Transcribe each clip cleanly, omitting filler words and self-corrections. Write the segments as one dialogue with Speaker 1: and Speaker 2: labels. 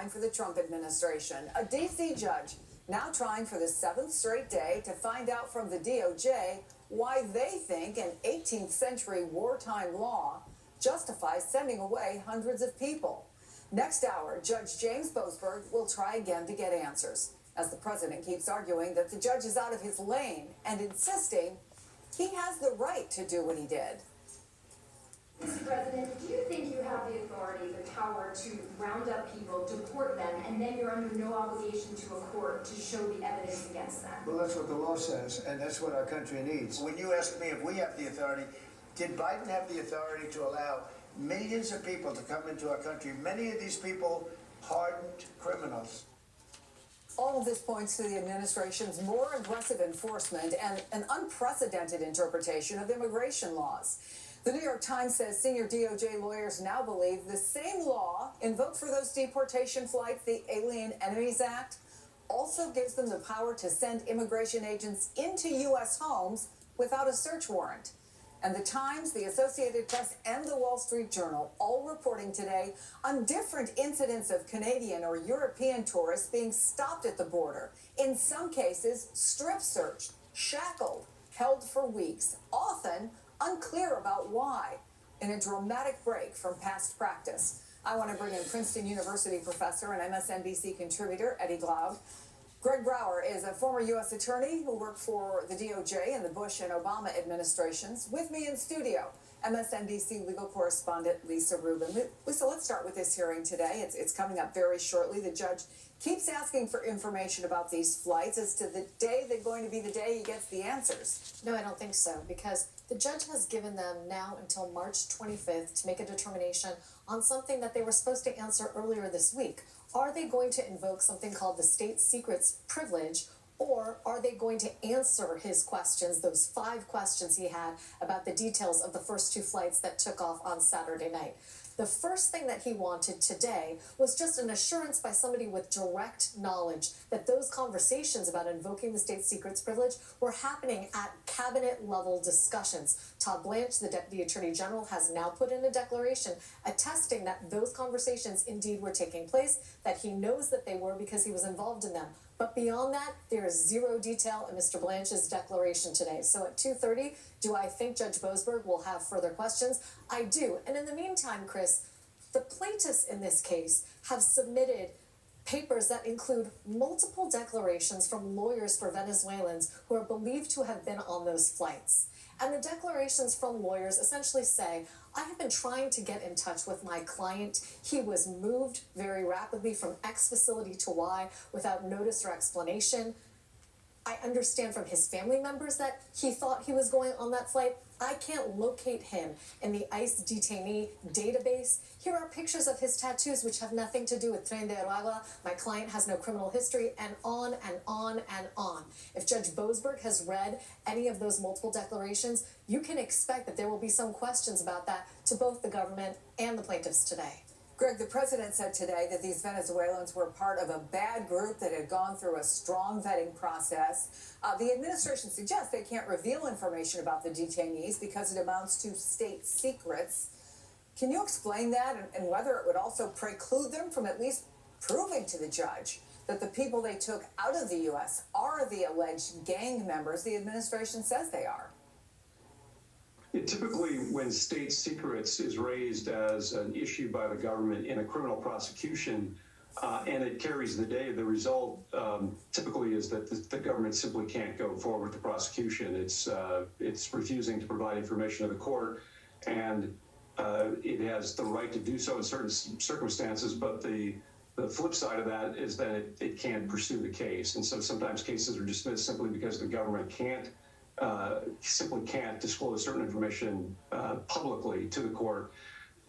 Speaker 1: For the Trump administration, a D.C. judge now trying for the 7th straight day to find out from the DOJ why they think an 18th century wartime law justifies sending away hundreds of people. Next hour, Judge James Boasberg will try again to get answers, as the president keeps arguing that the judge is out of his lane and insisting he has the right to do what he did.
Speaker 2: Mr. President, do you think you have the authority, the power to round up people, deport them, and then you're under no obligation to a court to show the evidence against them?
Speaker 3: Well, that's what the law says, and that's what our country needs. When you ask me if we have the authority, did Biden have the authority to allow millions of people to come into our country? Many of these people hardened criminals.
Speaker 1: All of this points to the administration's more aggressive enforcement and an unprecedented interpretation of immigration laws. The New York Times says senior DOJ lawyers now believe the same law invoked for those deportation flights, the Alien Enemies Act, also gives them the power to send immigration agents into U.S. homes without a search warrant. And the Times, the Associated Press, and the Wall Street Journal all reporting today on different incidents of Canadian or European tourists being stopped at the border. In some cases, strip searched, shackled, held for weeks, often unclear about why, in a dramatic break from past practice. I want to bring in Princeton University professor and MSNBC contributor Eddie Glaude. Greg Brower is a former U.S. attorney who worked for the DOJ in the Bush and Obama administrations. With me in studio, MSNBC legal correspondent Lisa Rubin. Lisa, let's start with this hearing today. It's coming up very shortly. The judge keeps asking for information about these flights as to the day they're going to be the day he gets the answers.
Speaker 4: No, I don't think so, because the judge has given them now until March 25th to make a determination on something that they were supposed to answer earlier this week. Are they going to invoke something called the state secrets privilege, or are they going to answer his questions, those 5 questions he had about the details of the first 2 flights that took off on Saturday night? The first thing that he wanted today was just an assurance by somebody with direct knowledge that those conversations about invoking the state secrets privilege were happening at cabinet level discussions. Todd Blanche, the Deputy Attorney General, has now put in a declaration attesting that those conversations indeed were taking place, that he knows that they were because he was involved in them. But beyond that, there is zero detail in Mr. Blanche's declaration today. So at 2:30, do I think Judge Boasberg will have further questions? I do. And in the meantime, Chris, the plaintiffs in this case have submitted papers that include multiple declarations from lawyers for Venezuelans who are believed to have been on those flights. And the declarations from lawyers essentially say, I have been trying to get in touch with my client. He was moved very rapidly from X facility to Y without notice or explanation. I understand from his family members that he thought he was going on that flight. I can't locate him in the ICE detainee database. Here are pictures of his tattoos, which have nothing to do with Tren de Aragua. My client has no criminal history, and on and on and on. If Judge Boasberg has read any of those multiple declarations, you can expect that there will be some questions about that to both the government and the plaintiffs today.
Speaker 1: Greg, the president said today that these Venezuelans were part of a bad group that had gone through a strong vetting process. The administration suggests they can't reveal information about the detainees because it amounts to state secrets. Can you explain that and whether it would also preclude them from at least proving to the judge that the people they took out of the U.S. are the alleged gang members the administration says they are?
Speaker 5: Typically, when state secrets is raised as an issue by the government in a criminal prosecution and it carries the day, the result typically is that the government simply can't go forward with the prosecution. It's refusing to provide information to the court, and it has the right to do so in certain circumstances, but the flip side of that is that it can't pursue the case. And so sometimes cases are dismissed simply because the government simply can't disclose certain information publicly to the court.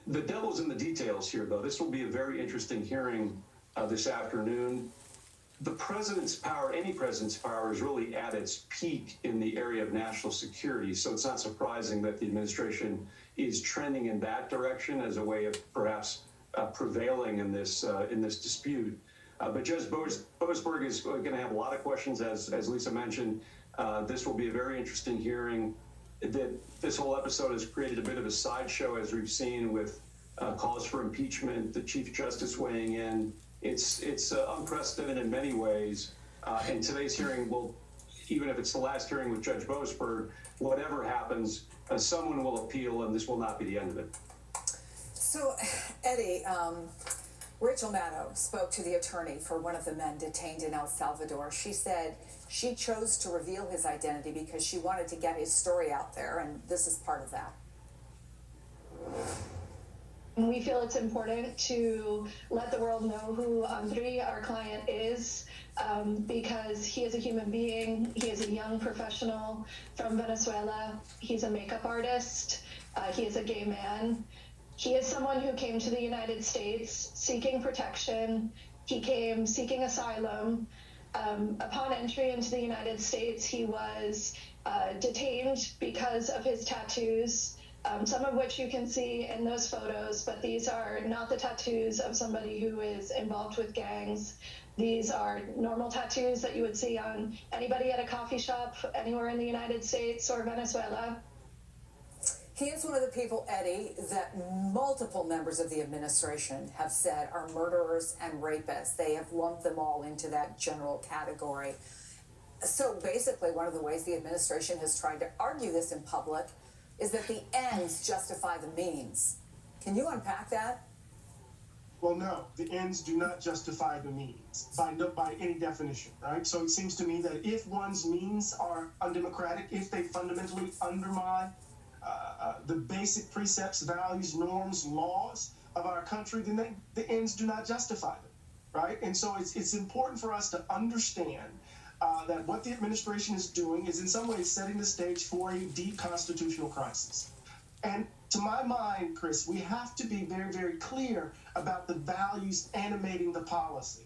Speaker 5: The devil's in the details here, though. This will be a very interesting hearing this afternoon. The president's power, any president's power, is really at its peak in the area of national security. So it's not surprising that the administration is trending in that direction as a way of perhaps prevailing in this dispute. But Judge Boasberg is going to have a lot of questions, as Lisa mentioned. This will be a very interesting hearing. This whole episode has created a bit of a sideshow, as we've seen, with calls for impeachment, the Chief Justice weighing in, It's unprecedented in many ways. And today's hearing will, even if it's the last hearing with Judge Boasberg, whatever happens, someone will appeal, and this will not be the end of it.
Speaker 1: So, Eddie, Rachel Maddow spoke to the attorney for one of the men detained in El Salvador. She said she chose to reveal his identity because she wanted to get his story out there, and this is part of that.
Speaker 6: We feel it's important to let the world know who Andrei, our client, is, because he is a human being. He is a young professional from Venezuela. He's a makeup artist. He is a gay man. He is someone who came to the United States seeking protection. He came seeking asylum. Upon entry into the United States, he was detained because of his tattoos. Some of which you can see in those photos, but these are not the tattoos of somebody who is involved with gangs. These are normal tattoos that you would see on anybody at a coffee shop anywhere in the United States or Venezuela.
Speaker 1: He is one of the people, Eddie, that multiple members of the administration have said are murderers and rapists. They have lumped them all into that general category. So basically, one of the ways the administration has tried to argue this in public is that the ends justify the means. Can you unpack that?
Speaker 7: Well, no, the ends do not justify the means by any definition, right? So it seems to me that if one's means are undemocratic, if they fundamentally undermine the basic precepts, values, norms, laws of our country, then the ends do not justify them, right? And so it's important for us to understand that what the administration is doing is in some ways setting the stage for a deep constitutional crisis. And to my mind, Chris, we have to be very, very clear about the values animating the policy.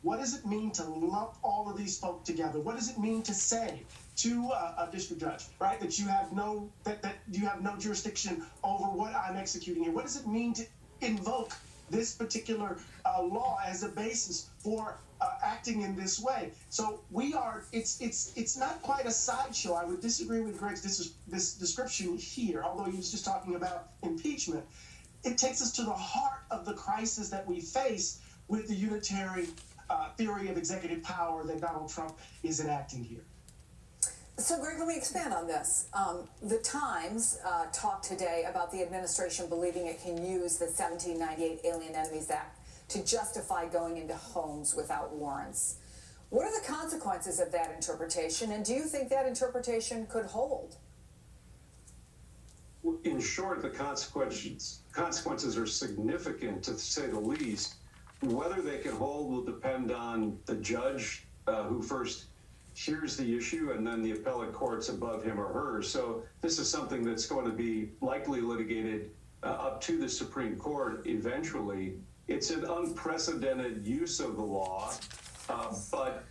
Speaker 7: What does it mean to lump all of these folk together? What does it mean to say to a district judge, right, that you have no jurisdiction over what I'm executing here? What does it mean to invoke this particular law as a basis for acting in this way? So it's not quite a sideshow. I would disagree with Greg's this description here, although he was just talking about impeachment. It takes us to the heart of the crisis that we face with the unitary theory of executive power that Donald Trump is enacting here.
Speaker 1: So, Greg, let me expand on this. The Times talked today about the administration believing it can use the 1798 Alien Enemies Act to justify going into homes without warrants. What are the consequences of that interpretation, and do you think that interpretation could hold?
Speaker 5: In short, the consequences are significant, to say the least. Whether they can hold will depend on the judge who first hears the issue and then the appellate courts above him or her. So this is something that's going to be likely litigated up to the Supreme Court eventually. It's an unprecedented use of the law, but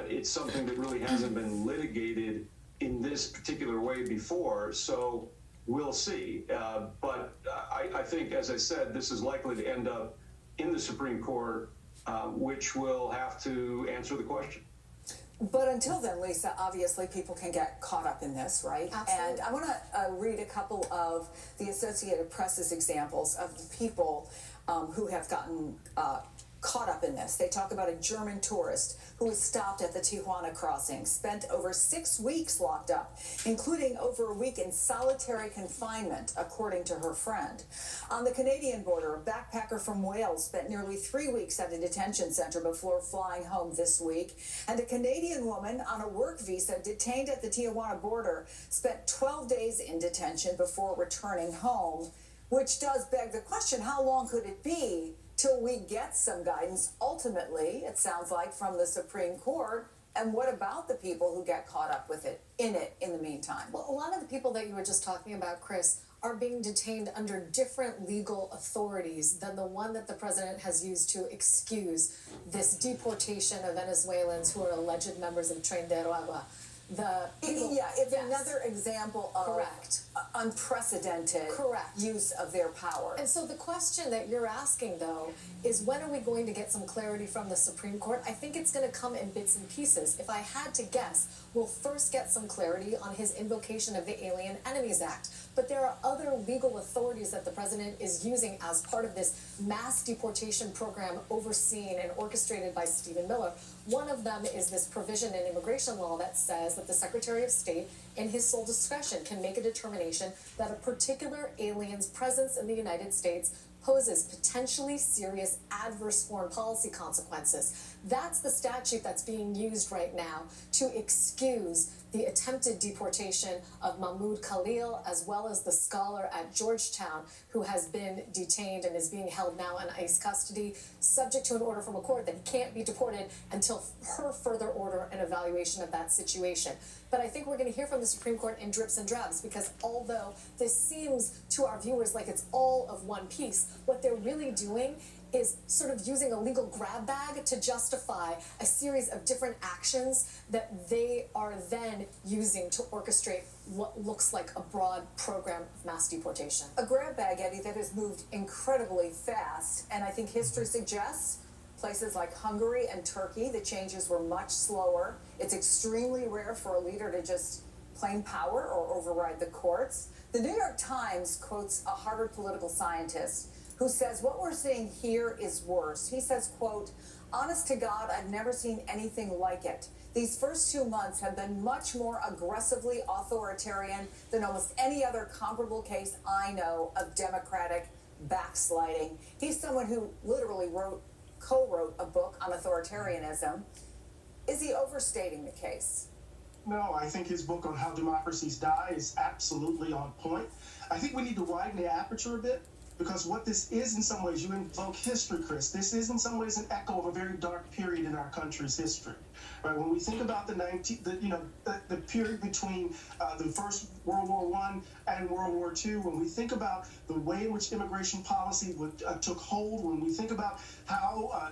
Speaker 5: it's something that really hasn't been litigated in this particular way before. So we'll see. But I think, as I said, this is likely to end up in the Supreme Court, which will have to answer the question.
Speaker 1: But until then, Lisa, obviously people can get caught up in this, right?
Speaker 4: Absolutely.
Speaker 1: And I want to read a couple of the Associated Press's examples of the people who have gotten caught up in this. They talk about a German tourist who was stopped at the Tijuana crossing, spent over 6 weeks locked up, including over a week in solitary confinement, according to her friend. On the Canadian border, a backpacker from Wales spent nearly 3 weeks at a detention center before flying home this week. And a Canadian woman on a work visa detained at the Tijuana border spent 12 days in detention before returning home, which does beg the question, how long could it be till we get some guidance, ultimately, it sounds like, from the Supreme Court? And what about the people who get caught up with it in the meantime?
Speaker 4: Well, a lot of the people that you were just talking about, Chris, are being detained under different legal authorities than the one that the president has used to excuse this deportation of Venezuelans who are alleged members of Tren de Aragua. the
Speaker 1: Yeah, it's
Speaker 4: Yes.
Speaker 1: another example of
Speaker 4: Correct.
Speaker 1: Unprecedented
Speaker 4: Correct.
Speaker 1: use of their power.
Speaker 4: And so the question that you're asking, though, is when are we going to get some clarity from the Supreme Court? I think it's going to come in bits and pieces. If I had to guess, we'll first get some clarity on his invocation of the Alien Enemies Act. But there are other legal authorities that the president is using as part of this mass deportation program overseen and orchestrated by Stephen Miller. One of them is this provision in immigration law that says that the Secretary of State, in his sole discretion, can make a determination that a particular alien's presence in the United States poses potentially serious adverse foreign policy consequences. That's the statute that's being used right now to excuse the attempted deportation of Mahmoud Khalil, as well as the scholar at Georgetown who has been detained and is being held now in ICE custody, subject to an order from a court that he can't be deported until her further order and evaluation of that situation. But I think we're going to hear from the Supreme Court in drips and drabs, because although this seems to our viewers like it's all of one piece, what they're really doing is sort of using a legal grab bag to justify a series of different actions that they are then using to orchestrate what looks like a broad program of mass deportation.
Speaker 1: A grab bag, Eddie, that has moved incredibly fast, and I think history suggests places like Hungary and Turkey, the changes were much slower. It's extremely rare for a leader to just claim power or override the courts. The New York Times quotes a Harvard political scientist who says what we're seeing here is worse. He says, quote, "Honest to God, I've never seen anything like it. These first 2 months have been much more aggressively authoritarian than almost any other comparable case I know of Democratic backsliding." He's someone who literally co-wrote a book on authoritarianism. Is he overstating the case?
Speaker 7: No, I think his book on how democracies die is absolutely on point. I think we need to widen the aperture a bit, because what this is in some ways, you invoke history, Chris. This is in some ways an echo of a very dark period in our country's history. Right? When we think about the period between the First World War I and World War II, when we think about the way in which immigration policy took hold, when we think about how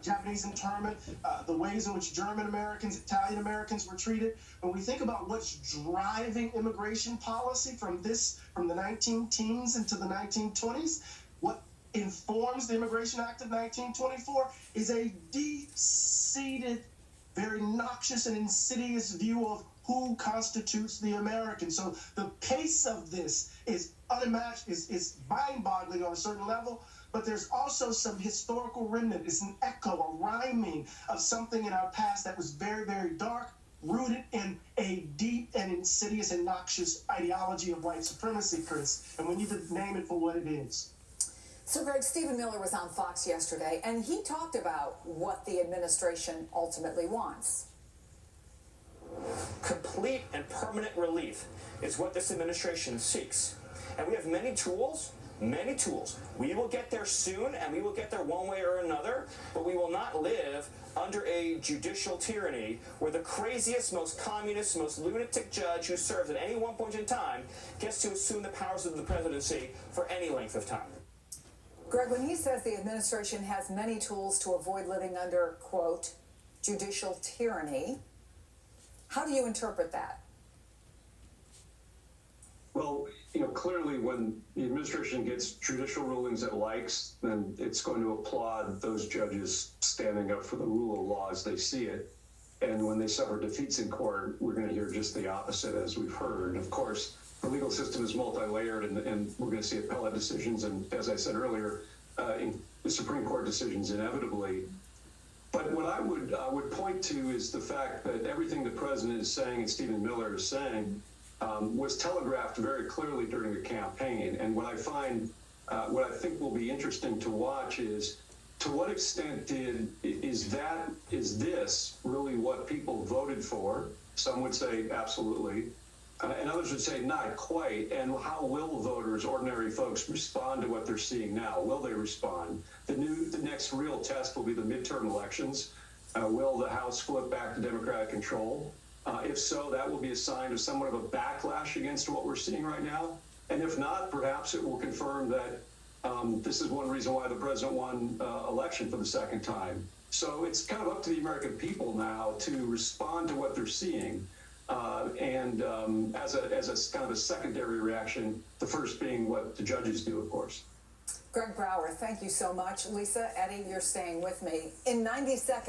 Speaker 7: Japanese internment, the ways in which German Americans, Italian Americans were treated, when we think about what's driving immigration policy from the 19-teens into the 1920s, what informs the Immigration Act of 1924 is a deep-seated, very noxious and insidious view of who constitutes the American. So the pace of this is unmatched, is mind-boggling on a certain level, but there's also some historical remnant. It's an echo, a rhyming of something in our past that was very, very dark, rooted in a deep and insidious and noxious ideology of white supremacy, Chris, and we need to name it for what it is.
Speaker 1: So, Greg, Stephen Miller was on Fox yesterday, and he talked about what the administration ultimately wants.
Speaker 8: Complete and permanent relief is what this administration seeks. And we have many tools. We will get there soon, and we will get there one way or another, but we will not live under a judicial tyranny where the craziest, most communist, most lunatic judge who serves at any one point in time gets to assume the powers of the presidency for any length of time.
Speaker 1: Greg, when he says the administration has many tools to avoid living under, quote, judicial tyranny, how do you interpret that?
Speaker 5: Well, clearly when the administration gets judicial rulings it likes, then it's going to applaud those judges standing up for the rule of law as they see it. And when they suffer defeats in court, we're going to hear just the opposite, as we've heard. Of course, the legal system is multi-layered, and we're going to see appellate decisions, and as I said earlier, in the Supreme Court decisions inevitably. But what I would point to is the fact that everything the president is saying and Stephen Miller is saying was telegraphed very clearly during the campaign. And what I think will be interesting to watch is, to what extent is this really what people voted for? Some would say absolutely, and others would say not quite. And how will voters, ordinary folks, respond to what they're seeing now? Will they respond? The next real test will be the midterm elections. Will the House flip back to Democratic control? If so, that will be a sign of somewhat of a backlash against what we're seeing right now. And if not, perhaps it will confirm that this is one reason why the president won election for the second time. So it's kind of up to the American people now to respond to what they're seeing. and as a kind of a secondary reaction, the first being what the judges do, of course.
Speaker 1: Greg Brower, thank you so much. Lisa, Eddie, you're staying with me. In 90 seconds.